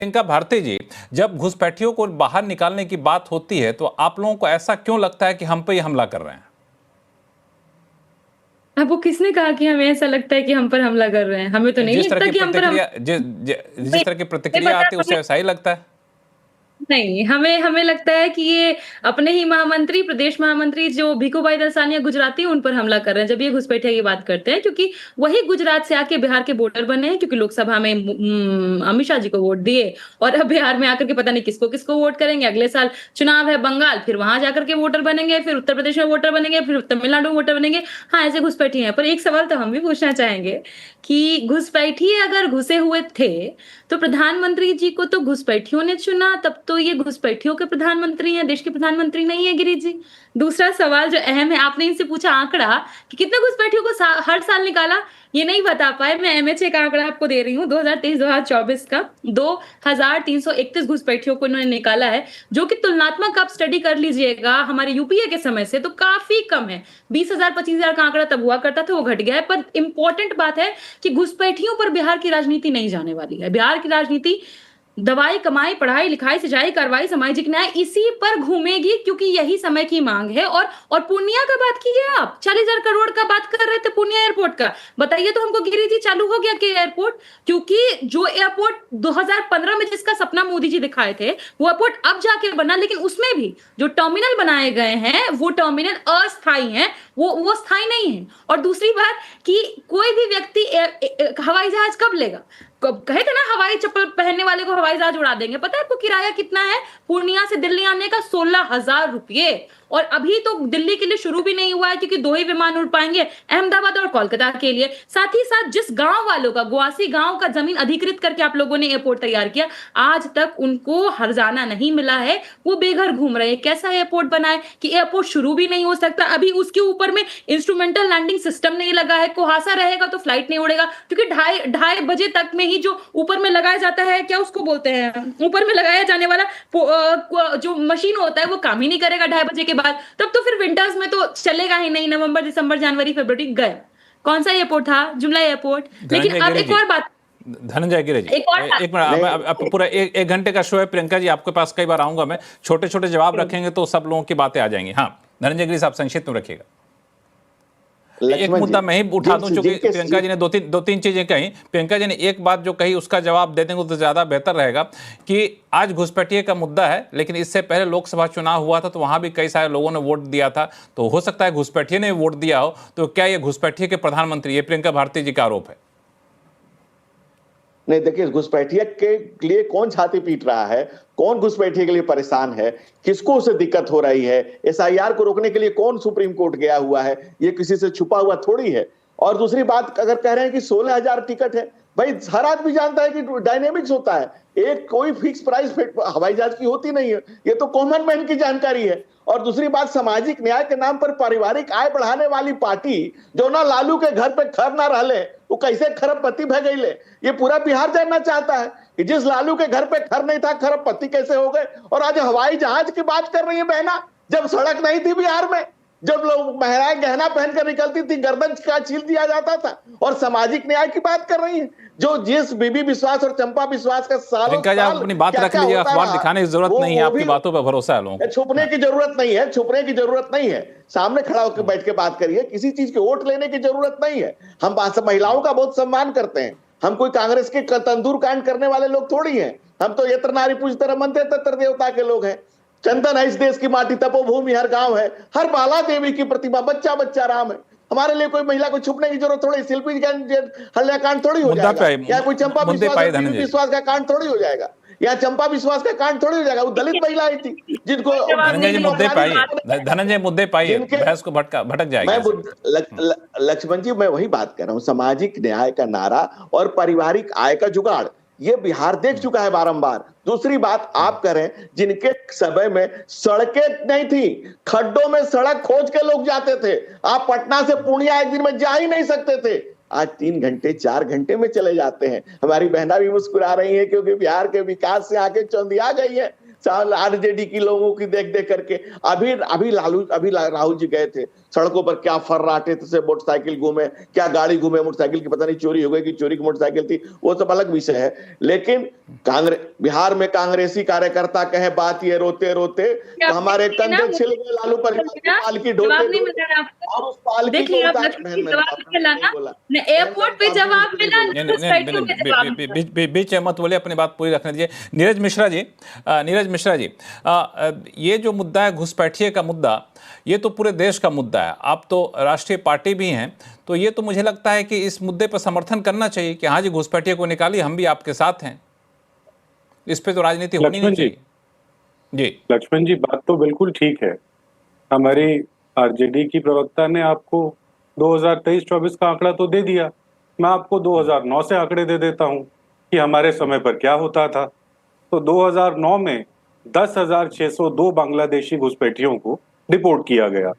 प्रियंका भारती जी, जब घुसपैठियों को बाहर निकालने की बात होती है तो आप लोगों को ऐसा क्यों लगता है कि हम पे ही हमला कर रहे हैं? अब वो किसने कहा कि हमें ऐसा लगता है कि हम पर हमला कर रहे हैं? हमें तो नहीं जिस तरह लगता की कि हम पर हम प्रतिक्रिया जिस तरह की नहीं प्रतिक्रिया पता आती है उससे हमें ऐसा ही लगता है। नहीं, हमें हमें लगता है कि ये अपने ही महामंत्री, प्रदेश महामंत्री जो भीखूभाई दलसानिया गुजराती उन पर हमला कर रहे हैं, जब ये घुसपैठिया की बात करते हैं क्योंकि वही गुजरात से आके बिहार के वोटर बने हैं क्योंकि लोकसभा में अमित शाह जी को वोट दिए और अब बिहार में आकर के पता नहीं किसको-किसको वोट करेंगे। अगले साल चुनाव है बंगाल, फिर वहां जाकर के वोटर बनेंगे, फिर उत्तर प्रदेश में वोटर बनेंगे, फिर तमिलनाडु में वोटर बनेंगे। हाँ, ऐसे घुसपैठिए हैं। पर एक सवाल तो हम भी पूछना चाहेंगे कि घुसपैठिए अगर घुसे हुए थे, तो प्रधानमंत्री जी को तो घुसपैठियों ने चुना, तब तो ये घुसपैठियों के प्रधानमंत्री हैं, देश के प्रधानमंत्री नहीं है गिरी जी। दूसरा सवाल जो अहम है, आपने इनसे पूछा आंकड़ा कि कितने घुसपैठियों को हर साल निकाला, ये नहीं बता पाए। मैं एमएचए का आंकड़ा आपको दे रही हूँ 2023-2024 का 2331 घुसपैठियों को इन्होंने निकाला है, जो कि तुलनात्मक आप स्टडी कर लीजिएगा हमारे यूपीए के समय से तो काफी कम है। 20,000 25,000 का आंकड़ा तब हुआ करता था, वो घट गया है। पर इंपॉर्टेंट बात है कि घुसपैठियों पर बिहार की राजनीति नहीं जाने वाली है। बिहार की राजनीति दवाई, कमाई, पढ़ाई, लिखाई, सिंचाई, कार्रवाई, सामाजिक न्याय इसी पर घूमेगी क्योंकि यही समय की मांग है। और पूर्णिया का बात कीजिए आप, 40,000 करोड़ का बात कर रहे थे पूर्णिया एयरपोर्ट का। बताइए तो हमको गिरी जी, चालू हो गया कि एयरपोर्ट? क्योंकि जो एयरपोर्ट 2015 में जिसका सपना मोदी जी दिखाए थे, वो एयरपोर्ट अब जाके बना, लेकिन उसमें भी जो टर्मिनल बनाए गए हैं वो टर्मिनल अस्थायी हैं, वो स्थायी नहीं है। और दूसरी बात कि कोई भी व्यक्ति हवाई जहाज कब लेगा? कहे थे ना, हवाई चप्पल पहनने वाले को हवाई जहाज उड़ा देंगे। पता है आपको किराया कितना है पूर्णिया से दिल्ली आने का? 16,000 रुपये। और अभी तो दिल्ली के लिए शुरू भी नहीं हुआ है क्योंकि 2 ही विमान उड़ पाएंगे, अहमदाबाद और कोलकाता के लिए। साथ ही साथ जिस गांव वालों का, ग्वासी गांव का जमीन अधिकृत करके आप लोगों ने एयरपोर्ट तैयार किया, आज तक उनको हर्जाना नहीं मिला है, वो बेघर घूम रहे हैं। कैसा एयरपोर्ट बनाए कि एयरपोर्ट शुरू भी नहीं हो सकता, अभी उसके ऊपर में इंस्ट्रूमेंटल लैंडिंग सिस्टम नहीं लगा है। कुहासा रहेगा तो फ्लाइट नहीं उड़ेगा क्योंकि ढाई बजे तक में ही जो ऊपर में लगाया जाता है, क्या उसको बोलते हैं, ऊपर में लगाया जाने वाला जो मशीन होता है वो काम ही नहीं करेगा 2:30 बजे के बाद। तब तो फिर विंटर्स में तो चलेगा ही नहीं। नवंबर, दिसंबर, जनवरी, फरवरी गए। कौन सा एयरपोर्ट था? जुमला एयरपोर्ट। लेकिन अब एक और बात, धनंजय गिरी जी, एक और एक मिनट, अब पूरा एक घंटे का शो है। प्रियंका जी आपके पास कई बार आऊंगा मैं, छोटे छोटे जवाब रखेंगे तो सब लोगों की बातें आ जाएंगी। हाँ धनंजय गिरी साहब संक्षिप्त में रखिएगा। एक मुद्दा मैं ही उठा दूं, चूंकि प्रियंका जी ने दो तीन चीजें कही। प्रियंका जी ने एक बात जो कही उसका जवाब दे देंगे तो ज्यादा बेहतर रहेगा कि आज घुसपैठिए का मुद्दा है, लेकिन इससे पहले लोकसभा चुनाव हुआ था तो वहां भी कई सारे लोगों ने वोट दिया था, तो हो सकता है घुसपैठिए ने वोट दिया हो। तो क्या ये घुसपैठिए के प्रधानमंत्री, ये प्रियंका भारती जी का आरोप है? नहीं, देखिए, घुसपैठिए के लिए कौन छाती पीट रहा है, कौन घुसपैठिए के लिए परेशान है, किसको उसे दिक्कत हो रही है, एसआईआर को रोकने के लिए कौन सुप्रीम कोर्ट गया हुआ है, ये किसी से छुपा हुआ थोड़ी है। और दूसरी बात, अगर कह रहे हैं कि 16,000 टिकट है, भाई हर आदमी जानता है कि डायनेमिक्स होता है, एक कोई फिक्स प्राइस हवाई जहाज की होती नहीं है, ये तो कॉमन मैन की जानकारी है। और दूसरी बात, सामाजिक न्याय के नाम पर पारिवारिक आय बढ़ाने वाली पार्टी जो ना लालू के घर पे खर ना रहले, वो कैसे खरबपति भय गई ले, ये पूरा बिहार जानना चाहता है कि जिस लालू के घर पे खर नहीं था, खरबपति कैसे हो गए। और आज हवाई जहाज की बात कर रही है बहना, जब सड़क नहीं थी बिहार में, जब लोग महिलाएं गहना पहनकर निकलती थी, गर्दन का छील दिया जाता था। और सामाजिक न्याय की बात कर रही है, जो जिस बीबी विश्वास और चंपा विश्वास का सालों साल अपनी बात रख लीजिए, अखबार दिखाने की जरूरत नहीं है, आपकी बातों पर भरोसा है लोगों को। छुपने की जरूरत नहीं है, छुपने की जरूरत नहीं है, सामने खड़ा होकर बैठ के बात करिए। किसी चीज के वोट लेने की जरूरत नहीं है। हम महिलाओं का बहुत सम्मान करते हैं, हम कोई कांग्रेस के तंदूर कांड करने वाले लोग थोड़ी हैं। हम तो यत्र नारी पूजते रमन्ते तत्र देवता के लोग हैं। चंदन है इस देश की माटी, तपोभूमि हर गांव है, हर बाला देवी की प्रतिमा, बच्चा बच्चा राम है। हमारे लिए कोई महिला को छुपने की जरूरत थोड़ी, शिल्पी हत्याकांड थोड़ी हो जाएगा, या कोई चंपा विश्वास का कांड थोड़ी हो जाएगा, या चंपा विश्वास का कांड थोड़ी हो जाएगा। वो दलित महिला ही थी जिनको धनंजय मुद्दे पाइए, बहस को भटक जाएगा। लक्ष्मण जी, मैं वही बात कर रहा हूं, सामाजिक न्याय का नारा और पारिवारिक आय का जुगाड़, ये बिहार देख चुका है बारंबार। दूसरी बात आप करें, जिनके समय में सड़कें नहीं थी, खड्डों में सड़क खोज के लोग जाते थे। आप पटना से पूर्णिया एक दिन में जा ही नहीं सकते थे, आज 3 घंटे 4 घंटे में चले जाते हैं। हमारी बहना भी मुस्कुरा रही है क्योंकि बिहार के विकास से आके चौंधिया गई है। आरजेडी की लोगों की देख देख करके। अभी राहुल जी गए थे, सड़कों पर क्या फर्राटे से मोटरसाइकिल घूमे, क्या गाड़ी घूमे, मोटरसाइकिल की पता नहीं चोरी हो गई कि चोरी की मोटरसाइकिल थी, वो सब अलग विषय है। लेकिन बिहार में कांग्रेसी कार्यकर्ता कहे बात ये रोते रोते तो हमारे कंधे छिल गए लालू प्रसाद की पालकी ढोते और उस पालकी को एयरपोर्ट पे जवाब मिला। बीच मत बोले, अपनी बात पूरी रखने दीजिए। नीरज मिश्रा जी, ये जो मुद्दा है घुसपैठिए का मुद्दा, ये तो पूरे देश का मुद्दा है। आप तो राष्ट्रीय पार्टी भी हैं, तो ये तो मुझे लगता है कि इस मुद्दे पर समर्थन करना चाहिए कि हाँ जी घुसपैठिए को निकालिए, हम भी आपके साथ हैं। इस पे तो राजनीति होनी नहीं चाहिए। जी लक्ष्मण जी, बात तो बिल्कुल ठीक है। हमारी आरजेडी की प्रवक्ता ने आपको 2023-24 का आंकड़ा तो दे दिया। मैं आपको 2009 से आंकड़े दे देता हूं कि हमारे समय पर क्या होता था। तो 2009 में 10,602 बांग्लादेशी घुसपैठियों को डिपोर्ट किया गया।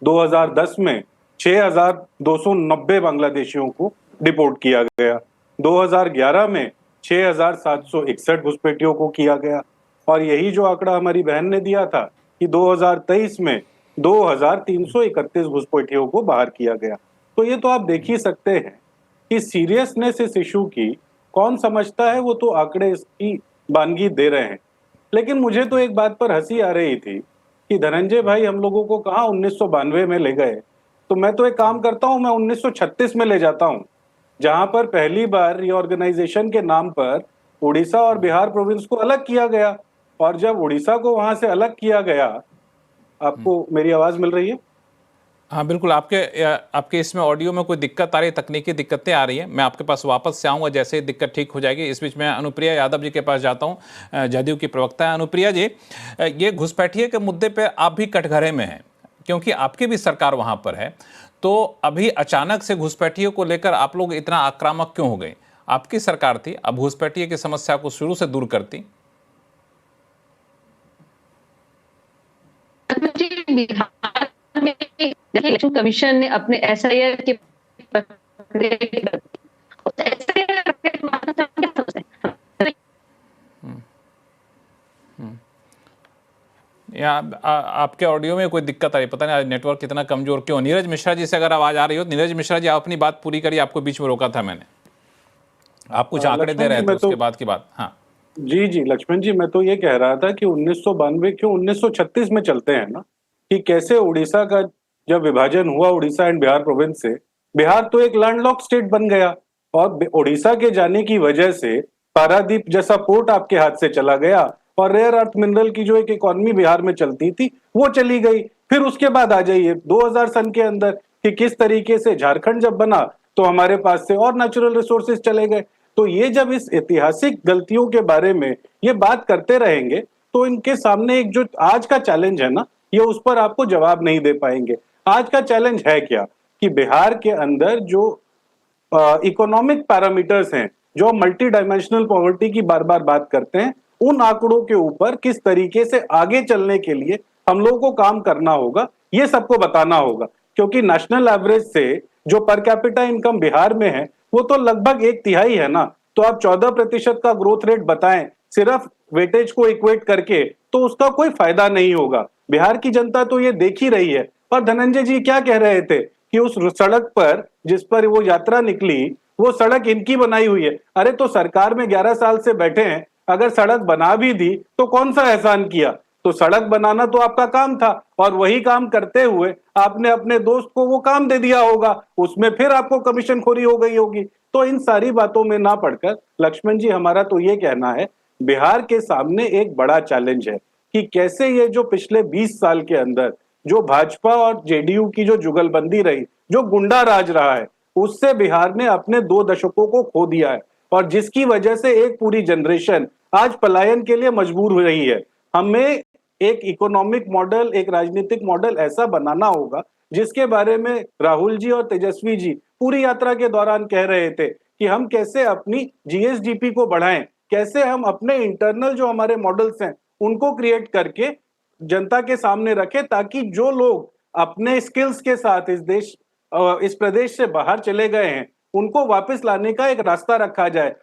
2010 में 6,290 बांग्लादेशियों को डिपोर्ट किया गया। 2011 में 6,761 घुसपैठियों को किया गया। और यही जो आंकड़ा हमारी बहन ने दिया था कि 2023 में 2,331 घुसपैठियों को बाहर किया गया। तो ये तो आप देख ही सकते हैं कि सीरियसनेस इस इशू की कौन समझता है, वो तो आंकड़े इसकी बानगी दे रहे हैं। लेकिन मुझे तो एक बात पर हंसी आ रही थी कि धनंजय भाई हम लोगों को कहाँ 1992 में ले गए। तो मैं तो एक काम करता हूँ, मैं 1936 में ले जाता हूँ, जहां पर पहली बार रीऑर्गेनाइजेशन के नाम पर उड़ीसा और बिहार प्रोविंस को अलग किया गया। और जब उड़ीसा को वहां से अलग किया गया, आपको मेरी आवाज मिल रही है? हाँ बिल्कुल, आपके इसमें ऑडियो में कोई दिक्कत आ रही है, तकनीकी दिक्कतें आ रही हैं। मैं आपके पास वापस से आऊँगा जैसे ही दिक्कत ठीक हो जाएगी। इस बीच में अनुप्रिया यादव जी के पास जाता हूँ, जदयू की प्रवक्ता है। अनुप्रिया जी, ये घुसपैठिए के मुद्दे पे आप भी कटघरे में हैं, क्योंकि आपकी भी सरकार वहाँ पर है। तो अभी अचानक से घुसपैठियों को लेकर आप लोग इतना आक्रामक क्यों हो गए? आपकी सरकार थी, अब घुसपैठिए की समस्या को शुरू से दूर करती। बिहार में इलेक्शन कमीशन ने अपने SIR के या आपके ऑडियो में कोई दिक्कत आ रही, पता नहीं नेटवर्क कितना कमजोर क्यों। नीरज मिश्रा जी से अगर आवाज आ रही हो, नीरज मिश्रा जी आप अपनी बात पूरी करिए, आपको बीच में रोका था मैंने। आप कुछ आंकड़े दे रहे थे उसके बाद की बात। हाँ जी लक्ष्मण जी, मैं तो ये कह रहा था कि 1992 क्यों 1936 में चलते हैं ना, कि कैसे उड़ीसा का जब विभाजन हुआ उड़ीसा एंड बिहार प्रोविंस से, बिहार तो एक लैंडलॉक स्टेट बन गया और उड़ीसा के जाने की वजह से पारादीप जैसा पोर्ट आपके हाथ से चला गया और रेयर अर्थ मिनरल की जो एक इकोनॉमी बिहार में चलती थी वो चली गई। फिर उसके बाद आ जाइए 2000 सन के अंदर कि किस तरीके से झारखंड जब बना तो हमारे पास से और नेचुरल रिसोर्सेज चले गए। तो ये जब इस ऐतिहासिक गलतियों के बारे में ये बात करते रहेंगे तो इनके सामने एक जो आज का चैलेंज है ना, ये उस पर आपको जवाब नहीं दे पाएंगे। आज का चैलेंज है क्या कि बिहार के अंदर जो इकोनॉमिक पैरामीटर्स हैं, जो मल्टी डायमेंशनल पॉवर्टी की बार बार बात करते हैं, उन आंकड़ों के ऊपर किस तरीके से आगे चलने के लिए हम लोगों को काम करना होगा, ये सबको बताना होगा। क्योंकि नेशनल एवरेज से जो पर कैपिटा इनकम बिहार में है वो तो लगभग 1/3 है ना। तो आप 14% का ग्रोथ रेट बताएं सिर्फ वेटेज को इक्वेट करके, तो उसका कोई फायदा नहीं होगा। बिहार की जनता तो ये देख ही रही है। और धनंजय जी क्या कह रहे थे कि उस सड़क पर जिस पर वो यात्रा निकली वो सड़क इनकी बनाई हुई है। अरे तो सरकार में 11 साल से बैठे हैं, अगर सड़क बना भी दी तो कौन सा एहसान किया? तो सड़क बनाना तो आपका काम था और वही काम करते हुए आपने अपने दोस्त को वो काम दे दिया होगा, उसमें फिर आपको कमीशन खोरी हो गई होगी। तो इन सारी बातों में ना पड़कर लक्ष्मण जी, हमारा तो ये कहना है बिहार के सामने एक बड़ा चैलेंज है कि कैसे ये जो पिछले 20 साल के अंदर जो भाजपा और जेडीयू की जो जुगलबंदी रही, जो गुंडा राज रहा है, उससे बिहार ने अपने 2 दशकों को खो दिया है और जिसकी वजह से एक पूरी जनरेशन आज पलायन के लिए मजबूर हो रही है। हमें एक इकोनॉमिक मॉडल, एक राजनीतिक मॉडल ऐसा बनाना होगा जिसके बारे में राहुल जी और तेजस्वी जी पूरी यात्रा के दौरान कह रहे थे कि हम कैसे अपनी GSDP को बढ़ाएं, कैसे हम अपने इंटरनल जो हमारे मॉडल्स हैं उनको क्रिएट करके जनता के सामने रखें, ताकि जो लोग अपने स्किल्स के साथ इस प्रदेश से बाहर चले गए हैं उनको वापस लाने का एक रास्ता रखा जाए।